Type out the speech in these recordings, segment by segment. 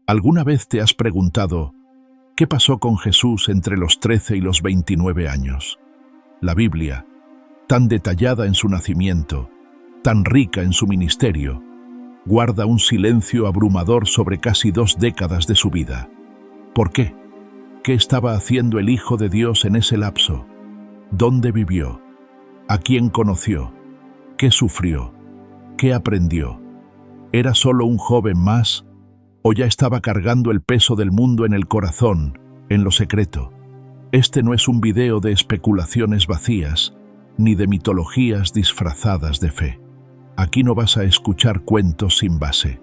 ¿Alguna vez te has preguntado qué pasó con Jesús entre los 13 y los 29 años? La Biblia, tan detallada en su nacimiento, tan rica en su ministerio, guarda un silencio abrumador sobre casi 2 décadas de su vida. ¿Por qué? ¿Qué estaba haciendo el Hijo de Dios en ese lapso? ¿Dónde vivió? ¿A quién conoció? ¿Qué sufrió? ¿Qué aprendió? ¿Era solo un joven más? ¿O ya estaba cargando el peso del mundo en el corazón, en lo secreto? Este no es un video de especulaciones vacías, ni de mitologías disfrazadas de fe. Aquí no vas a escuchar cuentos sin base.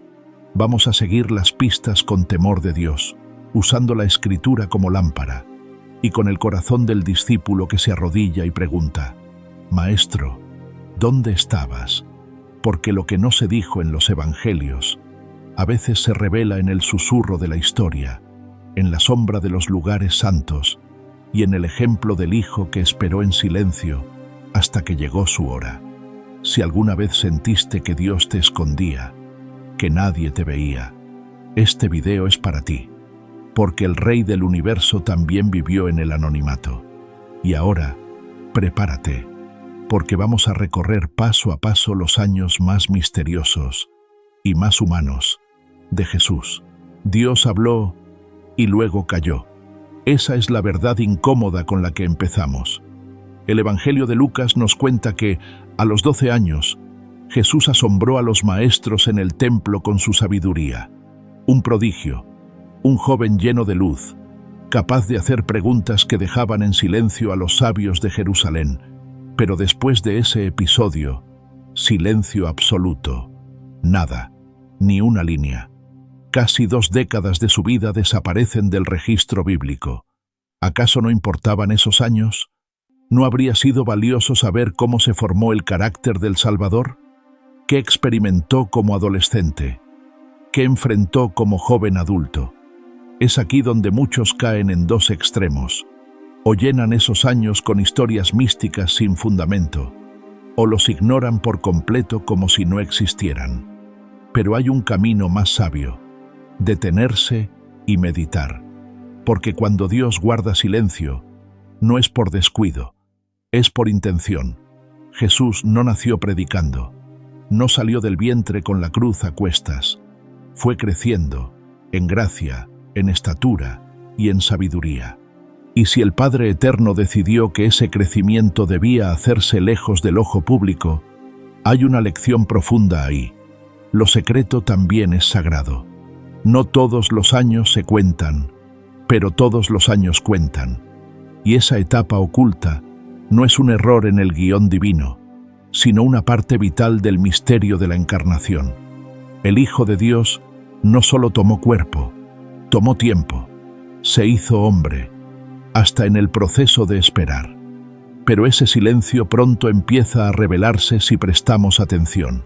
Vamos a seguir las pistas con temor de Dios, usando la Escritura como lámpara, y con el corazón del discípulo que se arrodilla y pregunta: Maestro, ¿dónde estabas? Porque lo que no se dijo en los evangelios a veces se revela en el susurro de la historia, en la sombra de los lugares santos y en el ejemplo del Hijo que esperó en silencio hasta que llegó su hora. Si alguna vez sentiste que Dios te escondía, que nadie te veía, este video es para ti, porque el Rey del Universo también vivió en el anonimato. Y ahora, prepárate, porque vamos a recorrer paso a paso los años más misteriosos y más humanos de Jesús. Dios habló y luego calló. Esa es la verdad incómoda con la que empezamos. El Evangelio de Lucas nos cuenta que, a los 12 años, Jesús asombró a los maestros en el templo con su sabiduría. Un prodigio, un joven lleno de luz, capaz de hacer preguntas que dejaban en silencio a los sabios de Jerusalén. Pero después de ese episodio, silencio absoluto. Nada, ni una línea. Casi 2 décadas de su vida desaparecen del registro bíblico. ¿Acaso no importaban esos años? ¿No habría sido valioso saber cómo se formó el carácter del Salvador? ¿Qué experimentó como adolescente? ¿Qué enfrentó como joven adulto? Es aquí donde muchos caen en 2 extremos. O llenan esos años con historias místicas sin fundamento, o los ignoran por completo como si no existieran. Pero hay un camino más sabio: detenerse y meditar. Porque cuando Dios guarda silencio, no es por descuido, es por intención. Jesús no nació predicando, no salió del vientre con la cruz a cuestas. Fue creciendo, en gracia, en estatura y en sabiduría. Y si el Padre Eterno decidió que ese crecimiento debía hacerse lejos del ojo público, hay una lección profunda ahí. Lo secreto también es sagrado. No todos los años se cuentan, pero todos los años cuentan. Y esa etapa oculta no es un error en el guión divino, sino una parte vital del misterio de la encarnación. El Hijo de Dios no solo tomó cuerpo, tomó tiempo, se hizo hombre, hasta en el proceso de esperar. Pero ese silencio pronto empieza a revelarse si prestamos atención,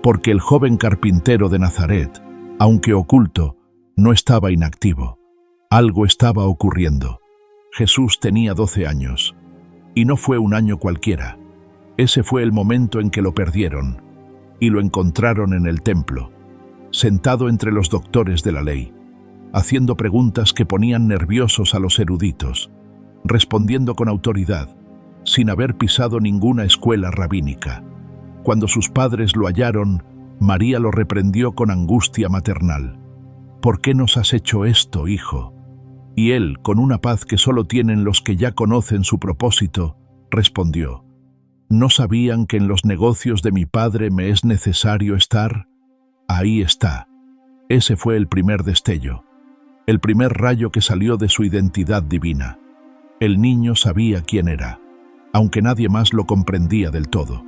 porque el joven carpintero de Nazaret, aunque oculto, no estaba inactivo. Algo estaba ocurriendo. Jesús tenía 12 años, y no fue un año cualquiera. Ese fue el momento en que lo perdieron, y lo encontraron en el templo, sentado entre los doctores de la ley, haciendo preguntas que ponían nerviosos a los eruditos, respondiendo con autoridad, sin haber pisado ninguna escuela rabínica. Cuando sus padres lo hallaron, María lo reprendió con angustia maternal. ¿Por qué nos has hecho esto, hijo? Y él, con una paz que solo tienen los que ya conocen su propósito, respondió: ¿No sabían que en los negocios de mi padre me es necesario estar? Ahí está. Ese fue el primer destello, el primer rayo que salió de su identidad divina. El niño sabía quién era, aunque nadie más lo comprendía del todo.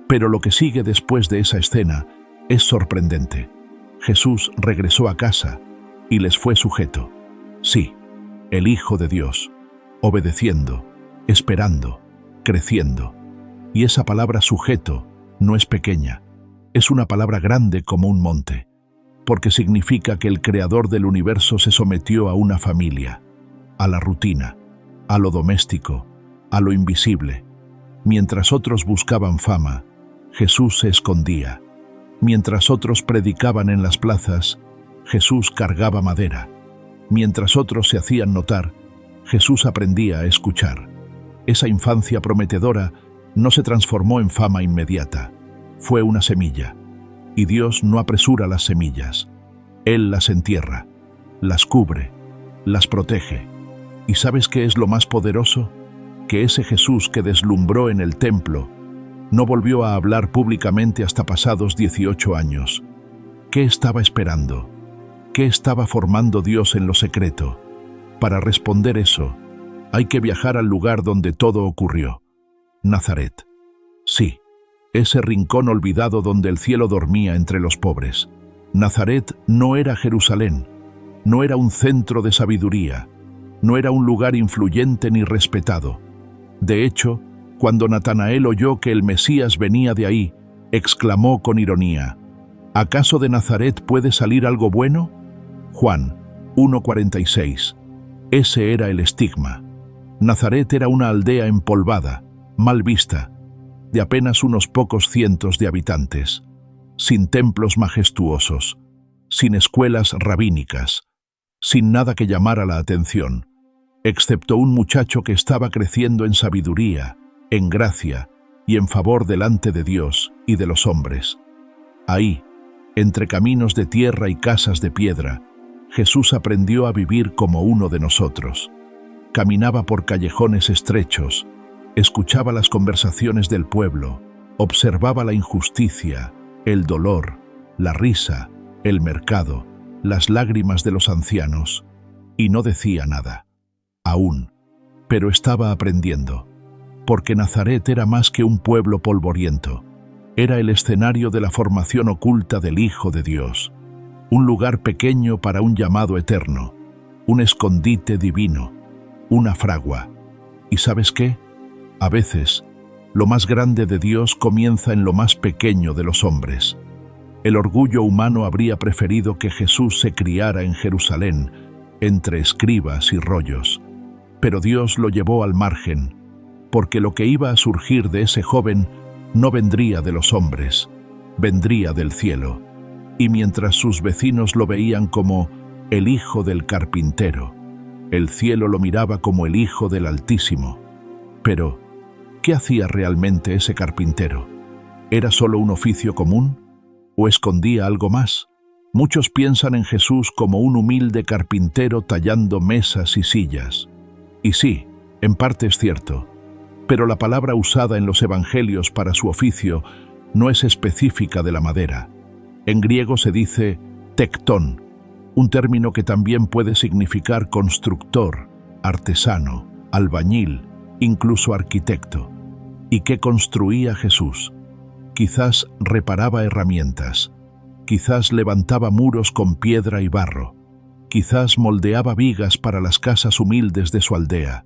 Pero lo que sigue después de esa escena es sorprendente. Jesús regresó a casa y les fue sujeto. Sí, el Hijo de Dios, obedeciendo, esperando, creciendo. Y esa palabra sujeto no es pequeña, es una palabra grande como un monte, porque significa que el Creador del universo se sometió a una familia, a la rutina, a lo doméstico, a lo invisible. Mientras otros buscaban fama, Jesús se escondía. Mientras otros predicaban en las plazas, Jesús cargaba madera. Mientras otros se hacían notar, Jesús aprendía a escuchar. Esa infancia prometedora no se transformó en fama inmediata. Fue una semilla. Y Dios no apresura las semillas. Él las entierra, las cubre, las protege. ¿Y sabes qué es lo más poderoso? Que ese Jesús que deslumbró en el templo no volvió a hablar públicamente hasta pasados 18 años. ¿Qué estaba esperando? ¿Qué estaba formando Dios en lo secreto? Para responder eso, hay que viajar al lugar donde todo ocurrió. Nazaret. Sí, ese rincón olvidado donde el cielo dormía entre los pobres. Nazaret no era Jerusalén, no era un centro de sabiduría, no era un lugar influyente ni respetado. De hecho, cuando Natanael oyó que el Mesías venía de ahí, exclamó con ironía: ¿acaso de Nazaret puede salir algo bueno? Juan 1:46. Ese era el estigma. Nazaret era una aldea empolvada, mal vista, de apenas unos pocos cientos de habitantes, sin templos majestuosos, sin escuelas rabínicas, sin nada que llamara la atención, excepto un muchacho que estaba creciendo en sabiduría, en gracia y en favor delante de Dios y de los hombres. Ahí, entre caminos de tierra y casas de piedra, Jesús aprendió a vivir como uno de nosotros. Caminaba por callejones estrechos, escuchaba las conversaciones del pueblo, observaba la injusticia, el dolor, la risa, el mercado, las lágrimas de los ancianos, y no decía nada. Aún, pero estaba aprendiendo, porque Nazaret era más que un pueblo polvoriento. Era el escenario de la formación oculta del Hijo de Dios, un lugar pequeño para un llamado eterno, un escondite divino, una fragua. ¿Y sabes qué? A veces, lo más grande de Dios comienza en lo más pequeño de los hombres. El orgullo humano habría preferido que Jesús se criara en Jerusalén, entre escribas y rollos. Pero Dios lo llevó al margen, porque lo que iba a surgir de ese joven no vendría de los hombres, vendría del cielo. Y mientras sus vecinos lo veían como el hijo del carpintero, el cielo lo miraba como el Hijo del Altísimo. Pero, ¿qué hacía realmente ese carpintero? ¿Era solo un oficio común? ¿O escondía algo más? Muchos piensan en Jesús como un humilde carpintero tallando mesas y sillas. Y sí, en parte es cierto, pero la palabra usada en los evangelios para su oficio no es específica de la madera. En griego se dice tectón, un término que también puede significar constructor, artesano, albañil, incluso arquitecto. ¿Y qué construía Jesús? Quizás reparaba herramientas, quizás levantaba muros con piedra y barro, quizás moldeaba vigas para las casas humildes de su aldea.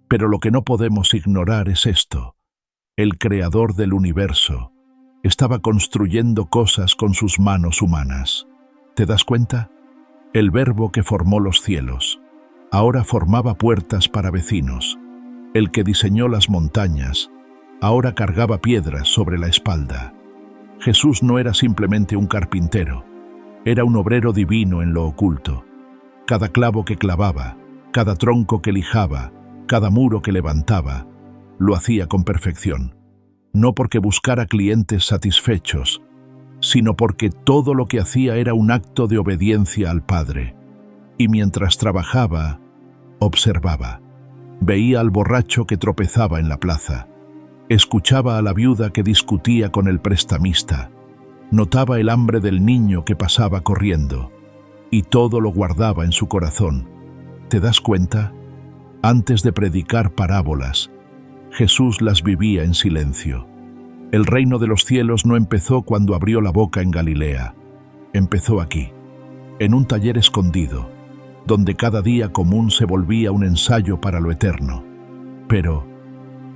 Pero lo que no podemos ignorar es esto: el creador del universo estaba construyendo cosas con sus manos humanas. ¿Te das cuenta? El Verbo que formó los cielos ahora formaba puertas para vecinos. El que diseñó las montañas ahora cargaba piedras sobre la espalda. Jesús no era simplemente un carpintero, era un obrero divino en lo oculto. Cada clavo que clavaba, cada tronco que lijaba, cada muro que levantaba, lo hacía con perfección. No porque buscara clientes satisfechos, sino porque todo lo que hacía era un acto de obediencia al Padre. Y mientras trabajaba, observaba. Veía al borracho que tropezaba en la plaza. Escuchaba a la viuda que discutía con el prestamista. Notaba el hambre del niño que pasaba corriendo. Y todo lo guardaba en su corazón. ¿Te das cuenta? Antes de predicar parábolas, Jesús las vivía en silencio. El reino de los cielos no empezó cuando abrió la boca en Galilea. Empezó aquí, en un taller escondido, donde cada día común se volvía un ensayo para lo eterno. Pero,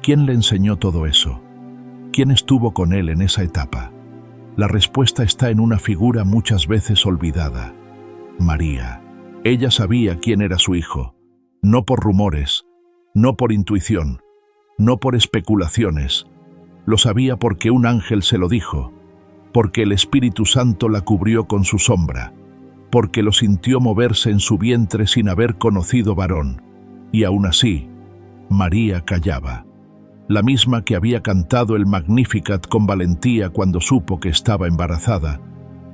¿quién le enseñó todo eso? ¿Quién estuvo con él en esa etapa? La respuesta está en una figura muchas veces olvidada: María. Ella sabía quién era su hijo, no por rumores, no por intuición, no por especulaciones. Lo sabía porque un ángel se lo dijo, porque el Espíritu Santo la cubrió con su sombra. porque lo sintió moverse en su vientre sin haber conocido varón. Y aún así, María callaba. La misma que había cantado el Magnificat con valentía cuando supo que estaba embarazada,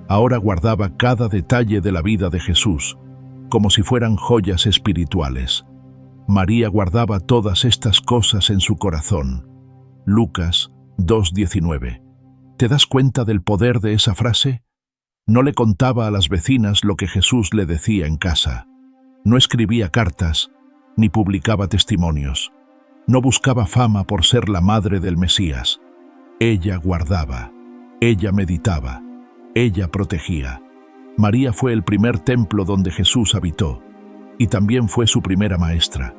ahora guardaba cada detalle de la vida de Jesús, como si fueran joyas espirituales. María guardaba todas estas cosas en su corazón. Lucas 2:19. ¿Te das cuenta del poder de esa frase? No le contaba a las vecinas lo que Jesús le decía en casa. No escribía cartas, ni publicaba testimonios. No buscaba fama por ser la madre del Mesías. Ella guardaba, ella meditaba, ella protegía. María fue el primer templo donde Jesús habitó, y también fue su primera maestra.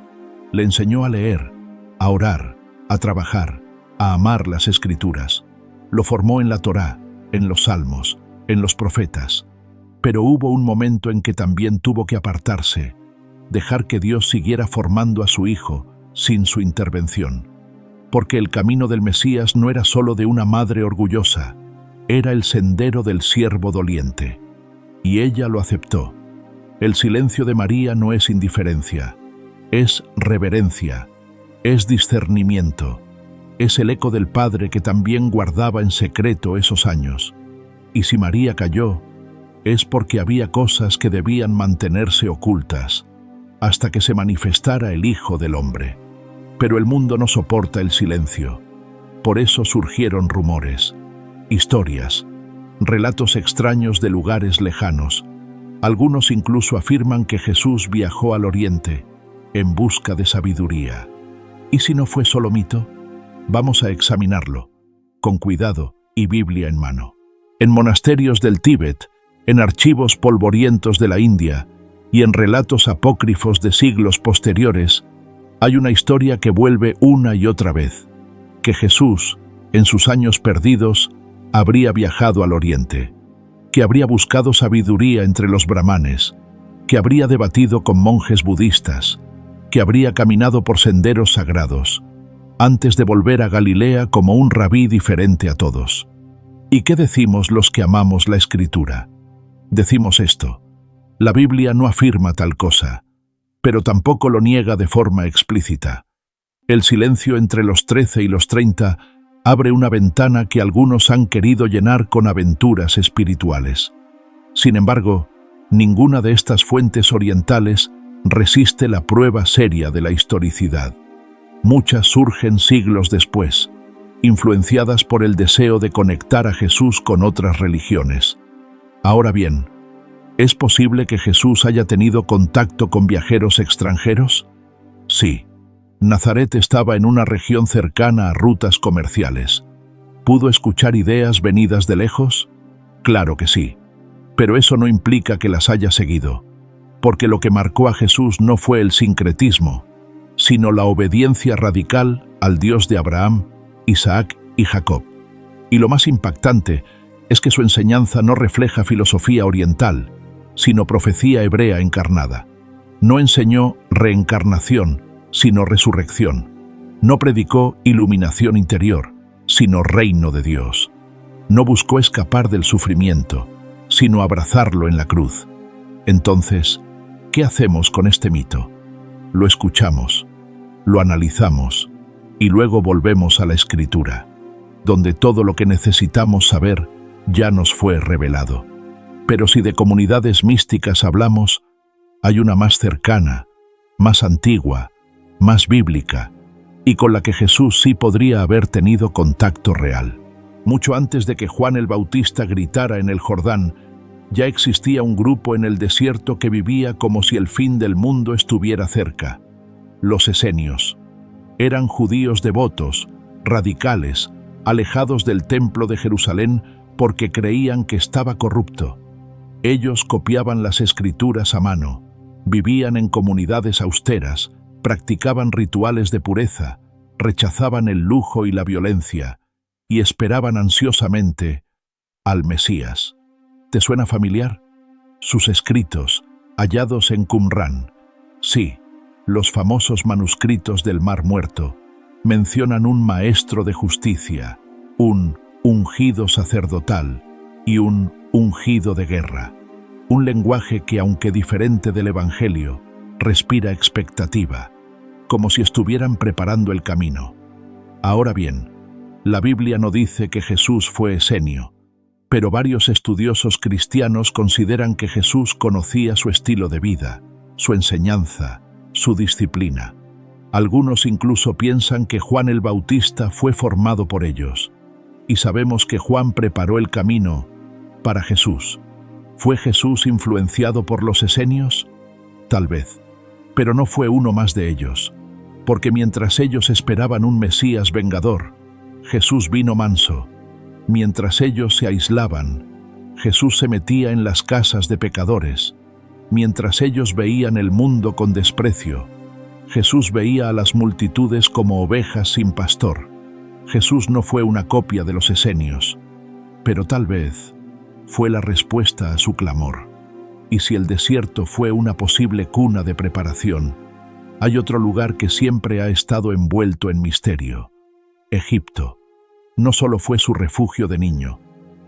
Le enseñó a leer, a orar, a trabajar, a amar las Escrituras. Lo formó en la Torá, en los Salmos, en los profetas. Pero hubo un momento en que también tuvo que apartarse, dejar que Dios siguiera formando a su hijo sin su intervención. Porque el camino del Mesías no era solo de una madre orgullosa, era el sendero del siervo doliente. Y ella lo aceptó. El silencio de María no es indiferencia, es reverencia, es discernimiento, es el eco del Padre que también guardaba en secreto esos años. Y si María calló, es porque había cosas que debían mantenerse ocultas, hasta que se manifestara el Hijo del Hombre. Pero el mundo no soporta el silencio. Por eso surgieron rumores, historias, relatos extraños de lugares lejanos. Algunos incluso afirman que Jesús viajó al Oriente en busca de sabiduría. ¿Y si no fue solo mito? Vamos a examinarlo, con cuidado y Biblia en mano. En monasterios del Tíbet, en archivos polvorientos de la India y en relatos apócrifos de siglos posteriores, hay una historia que vuelve una y otra vez, que Jesús, en sus años perdidos, habría viajado al Oriente, que habría buscado sabiduría entre los brahmanes, que habría debatido con monjes budistas, que habría caminado por senderos sagrados, antes de volver a Galilea como un rabí diferente a todos. ¿Y qué decimos los que amamos la Escritura? Decimos esto: la Biblia no afirma tal cosa, pero tampoco lo niega de forma explícita. El silencio entre los 13 y los 30 abre una ventana que algunos han querido llenar con aventuras espirituales. Sin embargo, ninguna de estas fuentes orientales resiste la prueba seria de la historicidad. Muchas surgen siglos después, influenciadas por el deseo de conectar a Jesús con otras religiones. Ahora bien, ¿es posible que Jesús haya tenido contacto con viajeros extranjeros? Sí. Nazaret estaba en una región cercana a rutas comerciales. ¿Pudo escuchar ideas venidas de lejos? Claro que sí. Pero eso no implica que las haya seguido, porque lo que marcó a Jesús no fue el sincretismo, sino la obediencia radical al Dios de Abraham, Isaac y Jacob. Y lo más impactante es que su enseñanza no refleja filosofía oriental, sino profecía hebrea encarnada. No enseñó reencarnación, sino resurrección. No predicó iluminación interior, sino reino de Dios. No buscó escapar del sufrimiento, sino abrazarlo en la cruz. Entonces, ¿qué hacemos con este mito? Lo escuchamos, lo analizamos y luego volvemos a la Escritura, donde todo lo que necesitamos saber ya nos fue revelado. Pero si de comunidades místicas hablamos, hay una más cercana, más antigua, más bíblica, y con la que Jesús sí podría haber tenido contacto real. Mucho antes de que Juan el Bautista gritara en el Jordán, ya existía un grupo en el desierto que vivía como si el fin del mundo estuviera cerca. Los esenios. Eran judíos devotos, radicales, alejados del templo de Jerusalén porque creían que estaba corrupto. Ellos copiaban las Escrituras a mano, vivían en comunidades austeras, practicaban rituales de pureza, rechazaban el lujo y la violencia, y esperaban ansiosamente al Mesías. ¿Te suena familiar? Sus escritos, hallados en Qumrán. Sí, los famosos manuscritos del Mar Muerto, mencionan un maestro de justicia, un ungido sacerdotal y un ungido de guerra. Un lenguaje que, aunque diferente del Evangelio, respira expectativa, como si estuvieran preparando el camino. Ahora bien, la Biblia no dice que Jesús fue esenio, pero varios estudiosos cristianos consideran que Jesús conocía su estilo de vida, su enseñanza, su disciplina. Algunos incluso piensan que Juan el Bautista fue formado por ellos, y sabemos que Juan preparó el camino para Jesús. ¿Fue Jesús influenciado por los esenios? Tal vez, pero no fue uno más de ellos, porque mientras ellos esperaban un Mesías vengador, Jesús vino manso. Mientras ellos se aislaban, Jesús se metía en las casas de pecadores. Mientras ellos veían el mundo con desprecio, Jesús veía a las multitudes como ovejas sin pastor. Jesús no fue una copia de los esenios, pero tal vez fue la respuesta a su clamor. Y si el desierto fue una posible cuna de preparación, hay otro lugar que siempre ha estado envuelto en misterio: Egipto. No solo fue su refugio de niño,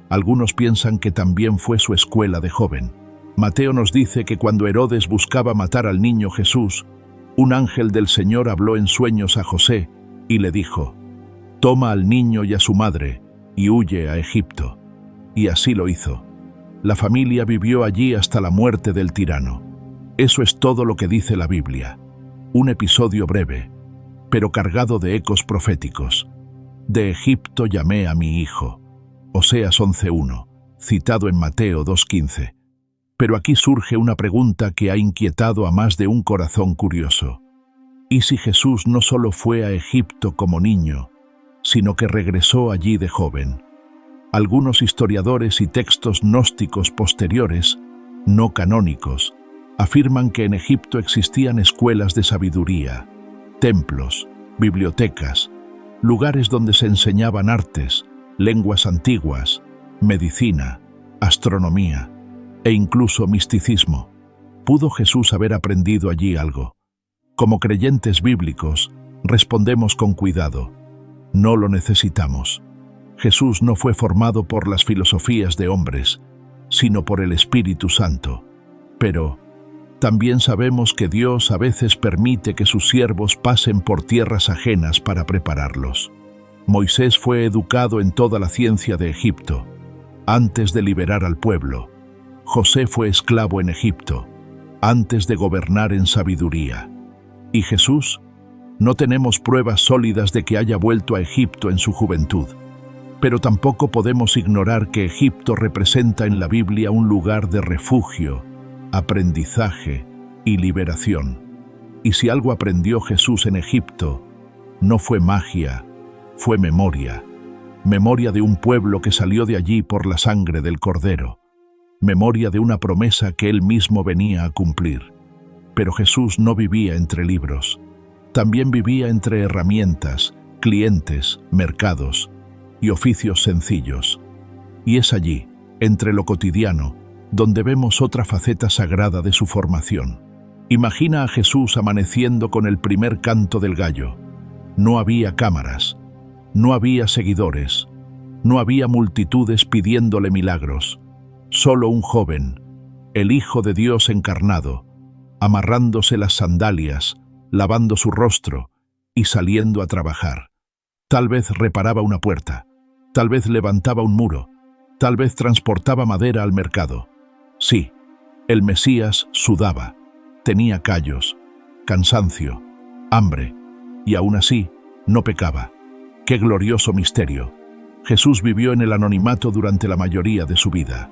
algunos piensan que también fue su escuela de joven. Mateo nos dice que cuando Herodes buscaba matar al niño Jesús, un ángel del Señor habló en sueños a José y le dijo: «Toma al niño y a su madre y huye a Egipto». Y así lo hizo. La familia vivió allí hasta la muerte del tirano. Eso es todo lo que dice la Biblia. Un episodio breve, pero cargado de ecos proféticos. De Egipto llamé a mi hijo. Oseas 11:1, citado en Mateo 2:15. Pero aquí surge una pregunta que ha inquietado a más de un corazón curioso. ¿Y si Jesús no solo fue a Egipto como niño, sino que regresó allí de joven? Algunos historiadores y textos gnósticos posteriores, no canónicos, afirman que en Egipto existían escuelas de sabiduría, templos, bibliotecas, lugares donde se enseñaban artes, lenguas antiguas, medicina, astronomía e incluso misticismo. ¿Pudo Jesús haber aprendido allí algo? Como creyentes bíblicos, respondemos con cuidado: no lo necesitamos. Jesús no fue formado por las filosofías de hombres, sino por el Espíritu Santo. Pero también sabemos que Dios a veces permite que sus siervos pasen por tierras ajenas para prepararlos. Moisés fue educado en toda la ciencia de Egipto, antes de liberar al pueblo. José fue esclavo en Egipto, antes de gobernar en sabiduría. ¿Y Jesús? No tenemos pruebas sólidas de que haya vuelto a Egipto en su juventud. Pero tampoco podemos ignorar que Egipto representa en la Biblia un lugar de refugio, aprendizaje y liberación. Y si algo aprendió Jesús en Egipto, no fue magia, fue memoria. Memoria de un pueblo que salió de allí por la sangre del Cordero. Memoria de una promesa que él mismo venía a cumplir. Pero Jesús no vivía entre libros. También vivía entre herramientas, clientes, mercados y oficios sencillos. Y es allí, entre lo cotidiano, donde vemos otra faceta sagrada de su formación. Imagina a Jesús amaneciendo con el primer canto del gallo. No había cámaras, no había seguidores, no había multitudes pidiéndole milagros. Solo un joven, el Hijo de Dios encarnado, amarrándose las sandalias, lavando su rostro y saliendo a trabajar. Tal vez reparaba una puerta, tal vez levantaba un muro, tal vez transportaba madera al mercado. Sí, el Mesías sudaba, tenía callos, cansancio, hambre, y aún así no pecaba. ¡Qué glorioso misterio! Jesús vivió en el anonimato durante la mayoría de su vida.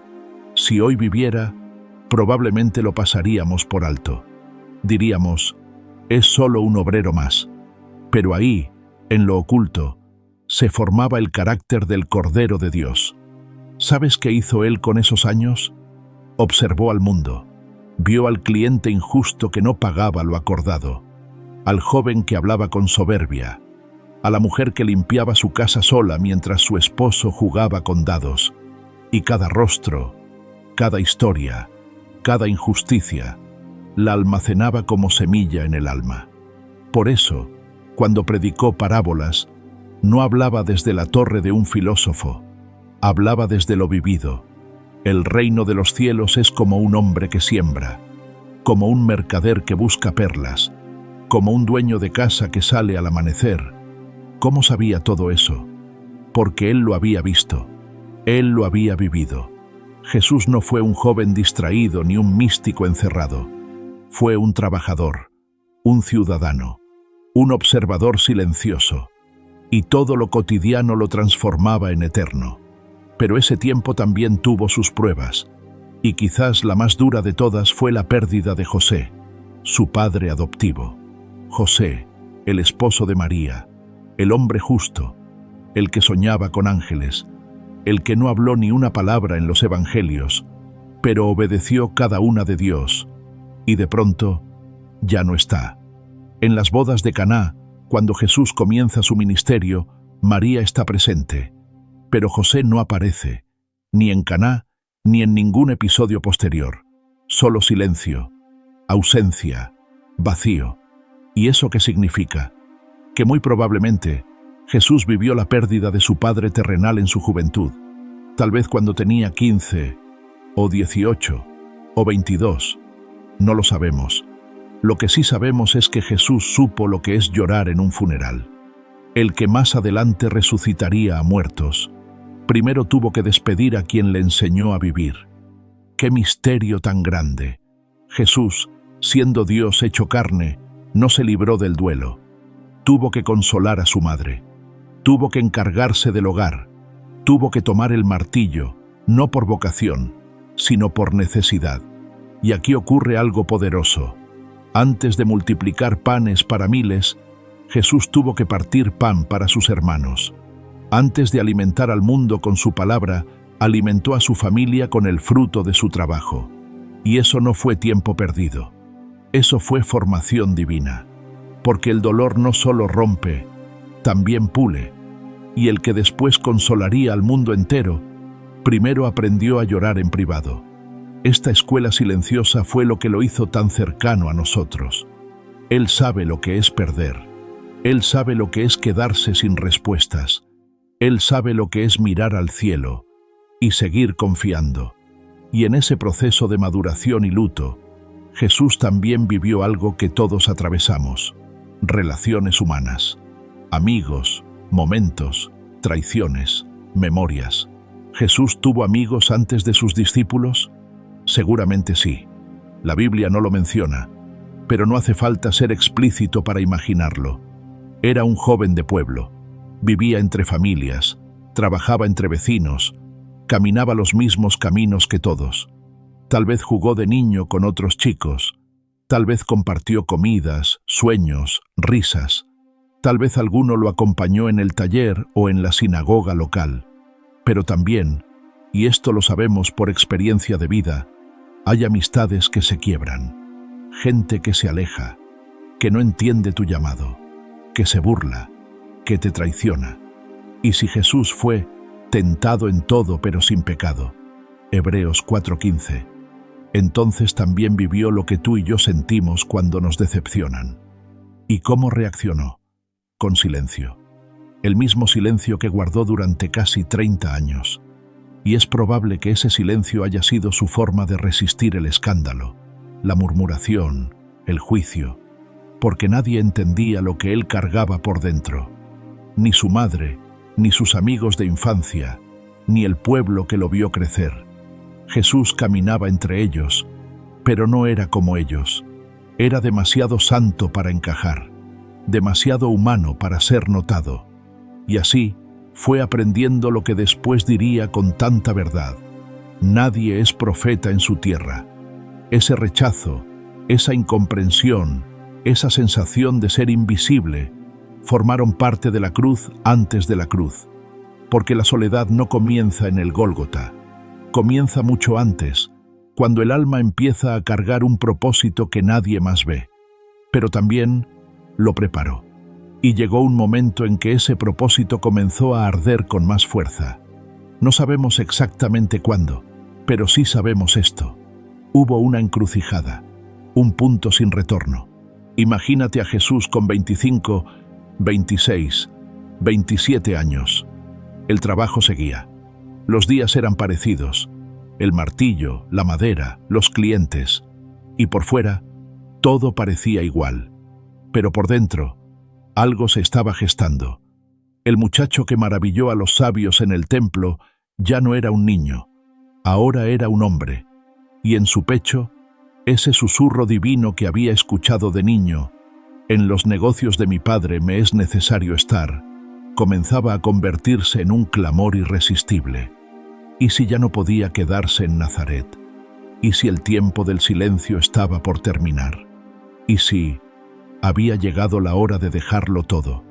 Si hoy viviera, probablemente lo pasaríamos por alto. Diríamos: es solo un obrero más. Pero ahí, en lo oculto, se formaba el carácter del Cordero de Dios. ¿Sabes qué hizo él con esos años? Observó al mundo, vio al cliente injusto que no pagaba lo acordado, al joven que hablaba con soberbia, a la mujer que limpiaba su casa sola mientras su esposo jugaba con dados, y cada rostro, cada historia, cada injusticia, la almacenaba como semilla en el alma. Por eso, cuando predicó parábolas, no hablaba desde la torre de un filósofo, hablaba desde lo vivido, El reino de los cielos es como un hombre que siembra, como un mercader que busca perlas, como un dueño de casa que sale al amanecer. ¿Cómo sabía todo eso? Porque él lo había visto, él lo había vivido. Jesús no fue un joven distraído ni un místico encerrado. Fue un trabajador, un ciudadano, un observador silencioso, y todo lo cotidiano lo transformaba en eterno. Pero ese tiempo también tuvo sus pruebas, y quizás la más dura de todas fue la pérdida de José, su padre adoptivo. José, el esposo de María, el hombre justo, el que soñaba con ángeles, el que no habló ni una palabra en los evangelios, pero obedeció cada una de Dios, y de pronto ya no está. En las bodas de Caná, cuando Jesús comienza su ministerio, María está presente, pero José no aparece, ni en Caná, ni en ningún episodio posterior. Solo silencio, ausencia, vacío. ¿Y eso qué significa? Que muy probablemente Jesús vivió la pérdida de su padre terrenal en su juventud, tal vez cuando tenía 15, o 18, o 22. No lo sabemos. Lo que sí sabemos es que Jesús supo lo que es llorar en un funeral. El que más adelante resucitaría a muertos, primero tuvo que despedir a quien le enseñó a vivir. ¡Qué misterio tan grande! Jesús, siendo Dios hecho carne, no se libró del duelo. Tuvo que consolar a su madre. Tuvo que encargarse del hogar. Tuvo que tomar el martillo, no por vocación, sino por necesidad. Y aquí ocurre algo poderoso. Antes de multiplicar panes para miles, Jesús tuvo que partir pan para sus hermanos. Antes de alimentar al mundo con su palabra, alimentó a su familia con el fruto de su trabajo. Y eso no fue tiempo perdido. Eso fue formación divina. Porque el dolor no solo rompe, también pule. Y el que después consolaría al mundo entero, primero aprendió a llorar en privado. Esta escuela silenciosa fue lo que lo hizo tan cercano a nosotros. Él sabe lo que es perder. Él sabe lo que es quedarse sin respuestas. Él sabe lo que es mirar al cielo y seguir confiando. Y en ese proceso de maduración y luto, Jesús también vivió algo que todos atravesamos: relaciones humanas, amigos, momentos, traiciones, memorias. ¿Jesús tuvo amigos antes de sus discípulos? Seguramente sí. La Biblia no lo menciona, pero no hace falta ser explícito para imaginarlo. Era un joven de pueblo, vivía entre familias, trabajaba entre vecinos, caminaba los mismos caminos que todos. Tal vez jugó de niño con otros chicos, tal vez compartió comidas, sueños, risas. Tal vez alguno lo acompañó en el taller o en la sinagoga local. Pero también, y esto lo sabemos por experiencia de vida, hay amistades que se quiebran, gente que se aleja, que no entiende tu llamado, que se burla, que te traiciona. Y si Jesús fue tentado en todo pero sin pecado, Hebreos 4:15, entonces también vivió lo que tú y yo sentimos cuando nos decepcionan. ¿Y cómo reaccionó? Con silencio. El mismo silencio que guardó durante casi 30 años. Y es probable que ese silencio haya sido su forma de resistir el escándalo, la murmuración, el juicio, porque nadie entendía lo que él cargaba por dentro. Ni su madre, ni sus amigos de infancia, ni el pueblo que lo vio crecer. Jesús caminaba entre ellos, pero no era como ellos. Era demasiado santo para encajar, demasiado humano para ser notado. Y así fue aprendiendo lo que después diría con tanta verdad: nadie es profeta en su tierra. Ese rechazo, esa incomprensión, esa sensación de ser invisible, formaron parte de la cruz antes de la cruz. Porque la soledad no comienza en el Gólgota, comienza mucho antes, cuando el alma empieza a cargar un propósito que nadie más ve. Pero también lo preparó. Y llegó un momento en que ese propósito comenzó a arder con más fuerza. No sabemos exactamente cuándo, pero sí sabemos esto: hubo una encrucijada, un punto sin retorno. Imagínate a Jesús con 25, 26, 27 años. El trabajo seguía. Los días eran parecidos. el martillo, la madera, los clientes. Y por fuera, todo parecía igual. Pero por dentro, algo se estaba gestando. El muchacho que maravilló a los sabios en el templo ya no era un niño, ahora era un hombre. Y en su pecho, ese susurro divino que había escuchado de niño, «En los negocios de mi padre me es necesario estar», comenzaba a convertirse en un clamor irresistible. ¿Y si ya no podía quedarse en Nazaret? ¿Y si el tiempo del silencio estaba por terminar? ¿Y si había llegado la hora de dejarlo todo?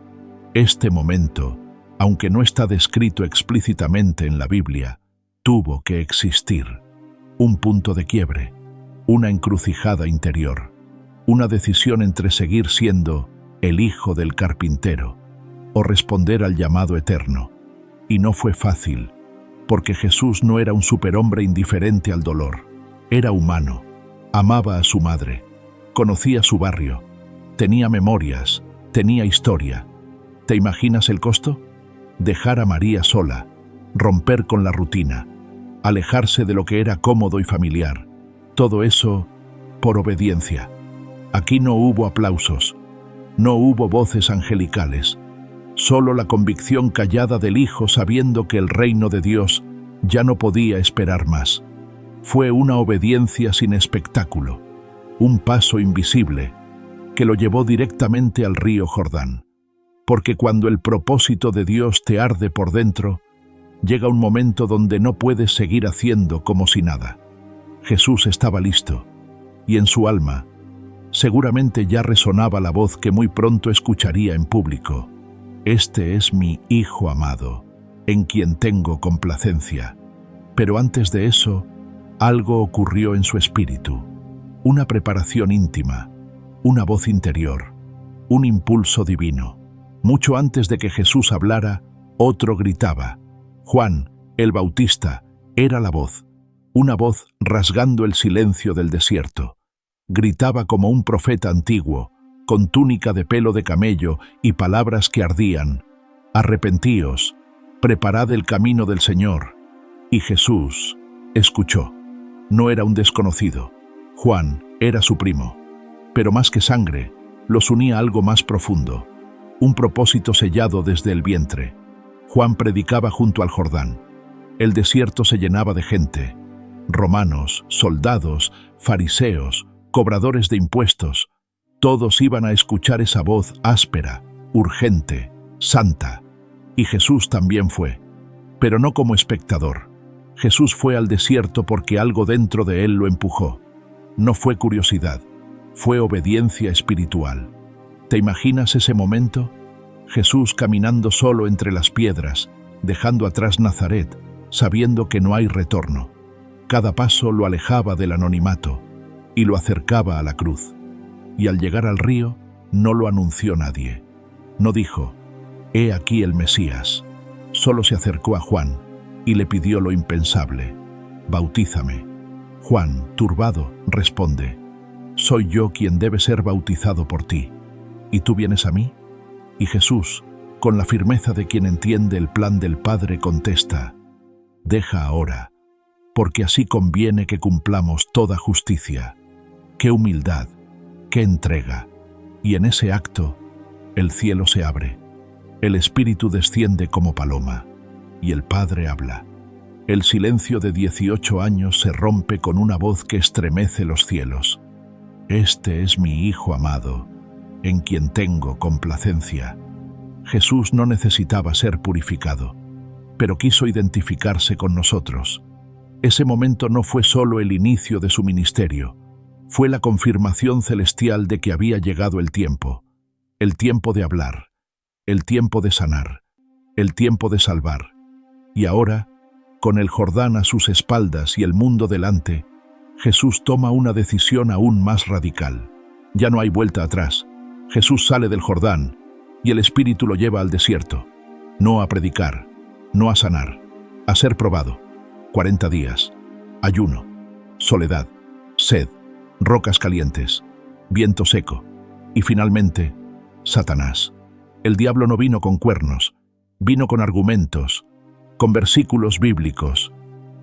Este momento, aunque no está descrito explícitamente en la Biblia, tuvo que existir. Un punto de quiebre, una encrucijada interior, una decisión entre seguir siendo el hijo del carpintero o responder al llamado eterno. Y no fue fácil, porque Jesús no era un superhombre indiferente al dolor. Era humano, amaba a su madre, conocía su barrio, tenía memorias, tenía historia. ¿Te imaginas el costo? Dejar a María sola, romper con la rutina, alejarse de lo que era cómodo y familiar. Todo eso por obediencia. Aquí no hubo aplausos, no hubo voces angelicales, solo la convicción callada del Hijo sabiendo que el reino de Dios ya no podía esperar más. Fue una obediencia sin espectáculo, un paso invisible que lo llevó directamente al río Jordán. Porque cuando el propósito de Dios te arde por dentro, llega un momento donde no puedes seguir haciendo como si nada. Jesús estaba listo, y en su alma seguramente ya resonaba la voz que muy pronto escucharía en público. Este es mi Hijo amado, en quien tengo complacencia. Pero antes de eso, algo ocurrió en su espíritu. Una preparación íntima, una voz interior, un impulso divino. Mucho antes de que Jesús hablara, otro gritaba. Juan, el Bautista, era la voz. Una voz rasgando el silencio del desierto. Gritaba como un profeta antiguo, con túnica de pelo de camello y palabras que ardían. Arrepentíos, preparad el camino del Señor. Y Jesús escuchó. No era un desconocido. Juan era su primo. Pero más que sangre, los unía algo más profundo. Un propósito sellado desde el vientre. Juan predicaba junto al Jordán. El desierto se llenaba de gente. Romanos, soldados, fariseos, cobradores de impuestos. Todos iban a escuchar esa voz áspera, urgente, santa. Y Jesús también fue. Pero no como espectador. Jesús fue al desierto porque algo dentro de él lo empujó. No fue curiosidad, fue obediencia espiritual. ¿Te imaginas ese momento? Jesús caminando solo entre las piedras, dejando atrás Nazaret, sabiendo que no hay retorno. Cada paso lo alejaba del anonimato y lo acercaba a la cruz. Y al llegar al río, no lo anunció nadie. No dijo, «He aquí el Mesías». Solo se acercó a Juan y le pidió lo impensable, «Bautízame». Juan, turbado, responde, «Soy yo quien debe ser bautizado por ti. ¿Y tú vienes a mí?» Y Jesús, con la firmeza de quien entiende el plan del Padre, contesta, «Deja ahora, porque así conviene que cumplamos toda justicia». ¡Qué humildad! ¡Qué entrega! Y en ese acto, el cielo se abre, el Espíritu desciende como paloma, y el Padre habla. El silencio de 18 años se rompe con una voz que estremece los cielos. «Este es mi Hijo amado, en quien tengo complacencia». Jesús no necesitaba ser purificado, pero quiso identificarse con nosotros. Ese momento no fue solo el inicio de su ministerio, fue la confirmación celestial de que había llegado el tiempo de hablar, el tiempo de sanar, el tiempo de salvar. Y ahora, con el Jordán a sus espaldas y el mundo delante, Jesús toma una decisión aún más radical. Ya no hay vuelta atrás. Jesús sale del Jordán y el Espíritu lo lleva al desierto, no a predicar, no a sanar, a ser probado. 40 días, ayuno, soledad, sed, rocas calientes, viento seco y finalmente, Satanás. El diablo no vino con cuernos, vino con argumentos, con versículos bíblicos.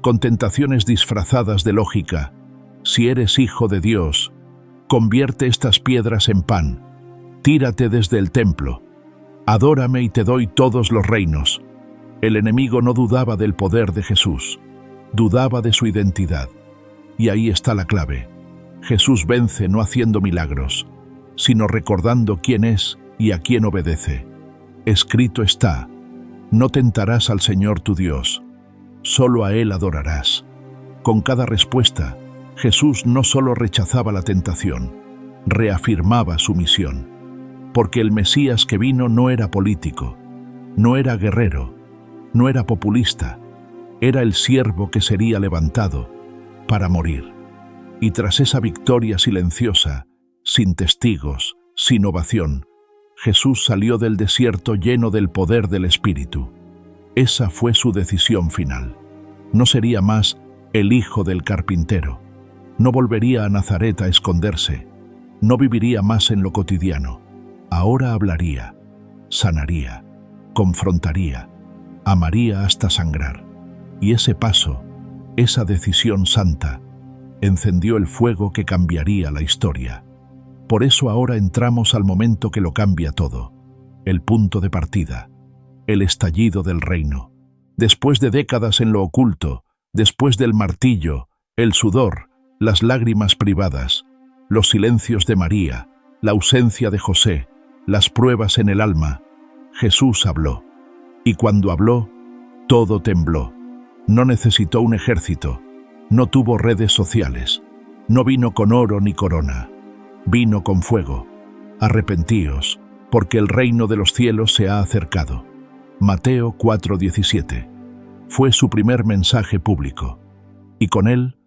con tentaciones disfrazadas de lógica. Si eres hijo de Dios, convierte estas piedras en pan. Tírate desde el templo. Adórame y te doy todos los reinos. El enemigo no dudaba del poder de Jesús, dudaba de su identidad. Y ahí está la clave. Jesús vence no haciendo milagros, sino recordando quién es y a quién obedece. Escrito está: no tentarás al Señor tu Dios, solo a Él adorarás. Con cada respuesta, Jesús no solo rechazaba la tentación, reafirmaba su misión. Porque el Mesías que vino no era político, no era guerrero, no era populista, era el siervo que sería levantado para morir. Y tras esa victoria silenciosa, sin testigos, sin ovación, Jesús salió del desierto lleno del poder del Espíritu. Esa fue su decisión final. No sería más el hijo del carpintero. No volvería a Nazaret a esconderse. No viviría más en lo cotidiano. Ahora hablaría, sanaría, confrontaría, amaría hasta sangrar. Y ese paso, esa decisión santa, encendió el fuego que cambiaría la historia. Por eso ahora entramos al momento que lo cambia todo, el punto de partida, el estallido del reino. Después de décadas en lo oculto, después del martillo, el sudor, las lágrimas privadas, los silencios de María, la ausencia de José, las pruebas en el alma, Jesús habló. Y cuando habló, todo tembló. No necesitó un ejército, no tuvo redes sociales, no vino con oro ni corona, vino con fuego. Arrepentíos, porque el reino de los cielos se ha acercado. Mateo 4:17. Fue su primer mensaje público. Y con él,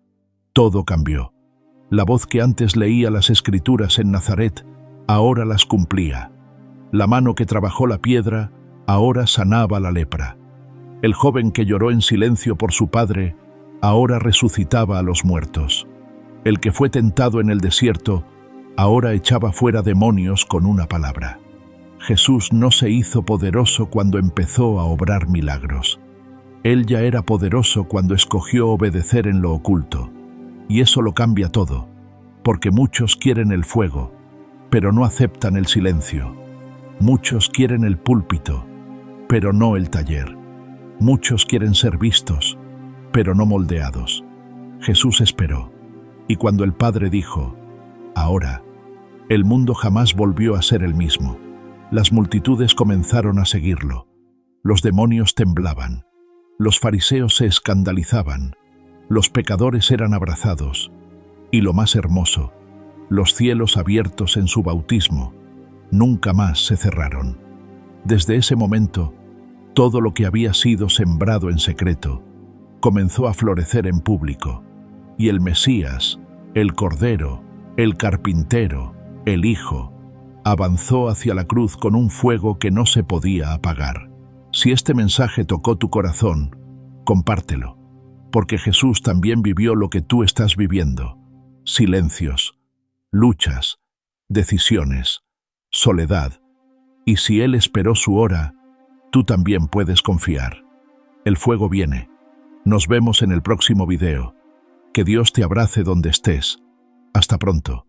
todo cambió. La voz que antes leía las Escrituras en Nazaret, ahora las cumplía. La mano que trabajó la piedra, ahora sanaba la lepra. El joven que lloró en silencio por su padre, ahora resucitaba a los muertos. El que fue tentado en el desierto, ahora echaba fuera demonios con una palabra. Jesús no se hizo poderoso cuando empezó a obrar milagros. Él ya era poderoso cuando escogió obedecer en lo oculto. Y eso lo cambia todo, porque muchos quieren el fuego, pero no aceptan el silencio. Muchos quieren el púlpito, pero no el taller. Muchos quieren ser vistos, pero no moldeados. Jesús esperó, y cuando el Padre dijo, ahora, el mundo jamás volvió a ser el mismo. Las multitudes comenzaron a seguirlo. Los demonios temblaban. Los fariseos se escandalizaban. Los pecadores eran abrazados. Y lo más hermoso, los cielos abiertos en su bautismo, nunca más se cerraron. Desde ese momento, todo lo que había sido sembrado en secreto comenzó a florecer en público, y el Mesías, el Cordero, el Carpintero, el Hijo, avanzó hacia la cruz con un fuego que no se podía apagar. Si este mensaje tocó tu corazón, compártelo, porque Jesús también vivió lo que tú estás viviendo: silencios, luchas, decisiones, soledad. Y si Él esperó su hora, tú también puedes confiar. El fuego viene. Nos vemos en el próximo video. Que Dios te abrace donde estés. Hasta pronto.